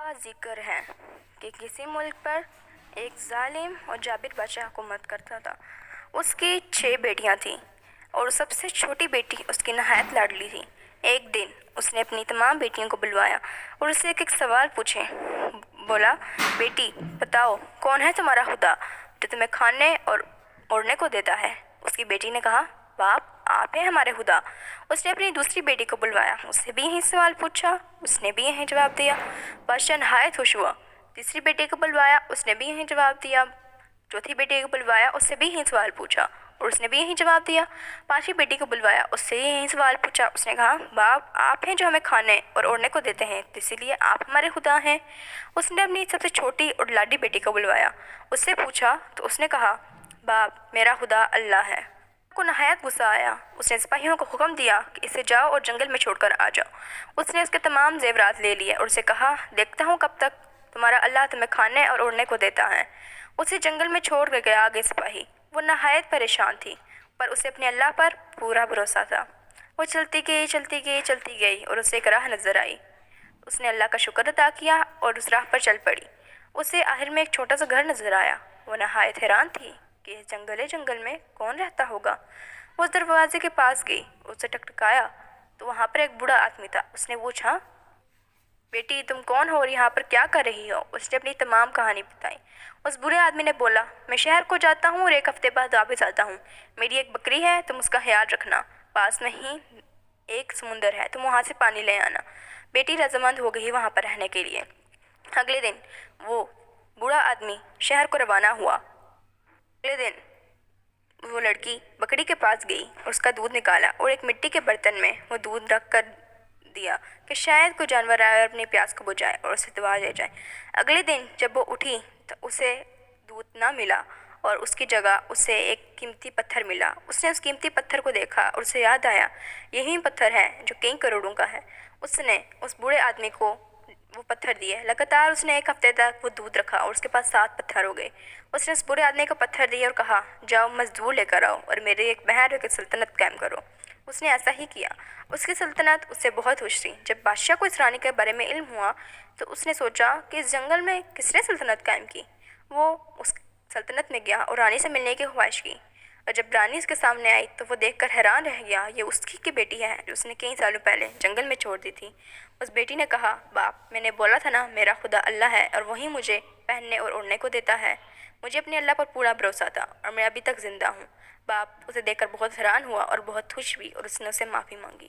کا ذکر ہے کہ کسی ملک پر ایک ظالم اور جابر بادشاہ حکومت کرتا تھا۔ اس کی 6 بیٹیاں تھیں اور سب سے چھوٹی بیٹی اس کی نہایت لاڈلی تھی۔ ایک دن اس نے اپنی تمام بیٹیوں کو بلوایا اور اسے ایک سوال پوچھے۔ بولا، بیٹی بتاؤ، کون ہے تمہارا خدا جو تمہیں کھانے اور اوڑھنے کو دیتا ہے؟ اس کی بیٹی نے کہا، باپ آپ ہیں ہمارے خدا۔ اس نے اپنی دوسری بیٹی کو بلوایا، اس سے بھی یہی سوال پوچھا، اس نے بھی یہی جواب دیا۔ بادشاہ نہایت خوش ہوا۔ تیسری بیٹی کو بلوایا، اس نے بھی یہی جواب دیا۔ چوتھی بیٹی کو بلوایا، اس سے بھی یہی سوال پوچھا اور اس نے بھی یہی جواب دیا۔ پانچویں بیٹی کو بلوایا، اس سے یہی سوال پوچھا، اس نے کہا، باپ آپ ہیں جو ہمیں کھانے اور اوڑھنے کو دیتے ہیں، تو اسی لیے آپ ہمارے خدا ہیں۔ اس نے اپنی سب سے چھوٹی اور لاڈلی بیٹی کو بلوایا، اس سے پوچھا تو اس نے کہا، باپ میرا خدا اللہ ہے۔ کو نہایت غصہ آیا۔ اس نے سپاہیوں کو حکم دیا کہ اسے جاؤ اور جنگل میں چھوڑ کر آ جاؤ۔ اس نے اس کے تمام زیورات لے لیے اور اسے کہا، دیکھتا ہوں کب تک تمہارا اللہ تمہیں کھانے اور اوڑھنے کو دیتا ہے۔ اسے جنگل میں چھوڑ کر گیا آگے سپاہی۔ وہ نہایت پریشان تھی، پر اسے اپنے اللہ پر پورا بھروسہ تھا۔ وہ چلتی گئی اور اسے ایک راہ نظر آئی۔ اس نے اللہ کا شکر ادا کیا اور اس راہ پر چل پڑی۔ اسے آخر میں ایک چھوٹا سا گھر نظر آیا۔ وہ نہایت حیران تھی کہ اس جنگل میں کون رہتا ہوگا۔ وہ اس دروازے کے پاس گئی، اسے ٹکٹکایا تو وہاں پر ایک بوڑھا آدمی تھا۔ اس نے پوچھا، بیٹی تم کون ہو اور یہاں پر کیا کر رہی ہو؟ اس نے اپنی تمام کہانی بتائی۔ اس بوڑھے آدمی نے بولا، میں شہر کو جاتا ہوں اور ایک ہفتے بعد واپس آتا ہوں۔ میری ایک بکری ہے، تم اس کا خیال رکھنا۔ پاس میں ہی ایک سمندر ہے، تم وہاں سے پانی لے آنا۔ بیٹی رضامند ہو گئی وہاں پر رہنے کے لیے۔ اگلے دن وہ بوڑھا آدمی شہر کو روانہ ہوا۔ اگلے دن وہ لڑکی بکری کے پاس گئی اور اس کا دودھ نکالا اور ایک مٹی کے برتن میں وہ دودھ رکھ کر دیا کہ شاید کوئی جانور آئے اور اپنی پیاس کو بجھائے اور اسے دوا دے جائے۔ اگلے دن جب وہ اٹھی تو اسے دودھ نہ ملا اور اس کی جگہ اسے ایک قیمتی پتھر ملا۔ اس نے اس قیمتی پتھر کو دیکھا اور اسے یاد آیا، یہی پتھر ہے جو کئی کروڑوں کا ہے۔ اس نے اس بوڑھے آدمی کو وہ پتھر دیے۔ لگاتار اس نے ایک ہفتے تک وہ دودھ رکھا اور اس کے پاس 7 پتھر ہو گئے۔ اس نے اس بوڑھے آدمی کو پتھر دیے اور کہا، جاؤ مزدور لے کر آؤ اور میرے ایک بہر کی سلطنت قائم کرو۔ اس نے ایسا ہی کیا۔ اس کی سلطنت اس سے بہت خوش تھی۔ جب بادشاہ کو اس رانی کے بارے میں علم ہوا تو اس نے سوچا کہ اس جنگل میں کس نے سلطنت قائم کی۔ وہ اس سلطنت میں گیا اور رانی سے ملنے کی خواہش کی، اور جب رانی اس کے سامنے آئی تو وہ دیکھ کر حیران رہ گیا۔ یہ اس کی بیٹی ہے جو اس نے کئی سالوں پہلے جنگل میں چھوڑ دی تھی۔ اس بیٹی نے کہا، باپ میں نے بولا تھا نا، میرا خدا اللہ ہے اور وہی مجھے پہننے اور اوڑھنے کو دیتا ہے۔ مجھے اپنے اللہ پر پورا بھروسہ تھا اور میں ابھی تک زندہ ہوں۔ باپ اسے دیکھ کر بہت حیران ہوا اور بہت خوش ہوئی اور اس نے اسے معافی مانگی۔